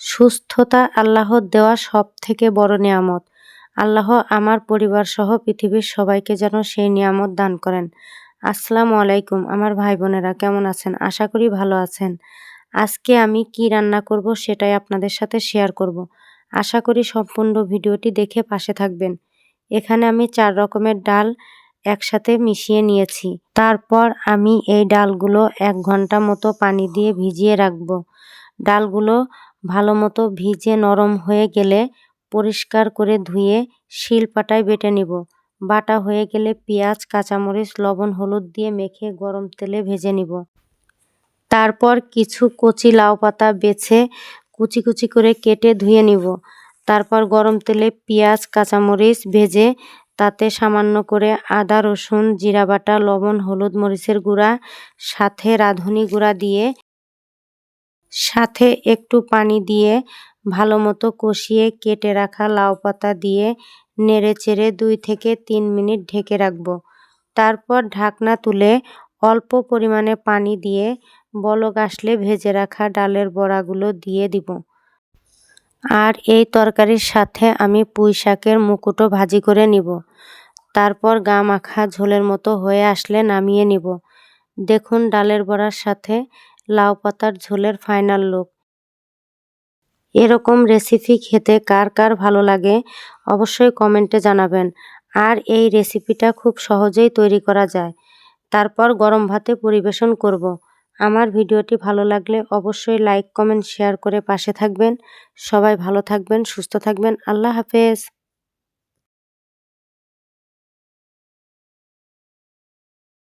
সুস্থতা আল্লাহর দেওয়া সবথেকে বড় নিয়ামত। আল্লাহ আমার পরিবার সহ পৃথিবীর সবাইকে যেন সেই নিয়ামত দান করেন। আসসালামু আলাইকুম আমার ভাই বোনেরা, কেমন আছেন? আশা করি ভালো আছেন। আজকে আমি কি রান্না করব সেটাই আপনাদের সাথে শেয়ার করব। আশা করি সম্পূর্ণ ভিডিওটি দেখে পাশে থাকবেন। এখানে আমি 4 রকমের ডাল একসাথে মিশিয়ে নিয়েছি। তারপর আমি এই ডালগুলো 1 ঘন্টা মতো পানি দিয়ে ভিজিয়ে রাখব। ডালগুলো ভালো মতো ভিজে নরম হয়ে গেলে পরিষ্কার করে ধুয়ে শিলপাটায় বেটে নিব। বাটা হয়ে গেলে পেঁয়াজ, কাঁচামরিচ, লবণ, হলুদ দিয়ে মেখে গরম তেলে ভেজে নিব। তারপর কিছু কচি লাউ পাতা বেছে কুচি কুচি করে কেটে ধুয়ে নিব। তারপর গরম তেলে পেঁয়াজ, কাঁচামরিচ ভেজে তাতে সামান্য করে আদা, রসুন, জিরা বাটা, লবণ, হলুদ, মরিচের গুঁড়া, সাথে রাঁধুনি গুঁড়া দিয়ে সাথে একটু পানি দিয়ে ভালো মতো কষিয়ে কেটে রাখা লাউ পাতা দিয়ে নেড়ে চেড়ে 2 থেকে 3 মিনিট ঢেকে রাখব। তারপর ঢাকনা তুলে অল্প পরিমাণে পানি দিয়ে বলক আসলে ভেজে রাখা ডালের বড়াগুলো দিয়ে দিব। আর এই তরকারির সাথে আমি পুঁই শাকের মুকুটও ভাজি করে নিব। তারপর গা মাখা ঝোলের মতো হয়ে আসলে নামিয়ে নিব। দেখুন ডালের বড়ার সাথে লাউ পাতার ঝোলের ফাইনাল লুক। এরকম রেসিপি খেতে কার কার ভালো লাগে অবশ্যই কমেন্টে জানাবেন। আর এই রেসিপিটা খুব সহজেই তৈরি করা যায়। তারপর গরম ভাতে পরিবেশন করব। আমার ভিডিওটি ভালো লাগলে অবশ্যই লাইক, কমেন্ট, শেয়ার করে পাশে থাকবেন। সবাই ভালো থাকবেন, সুস্থ থাকবেন। আল্লাহ হাফেজ।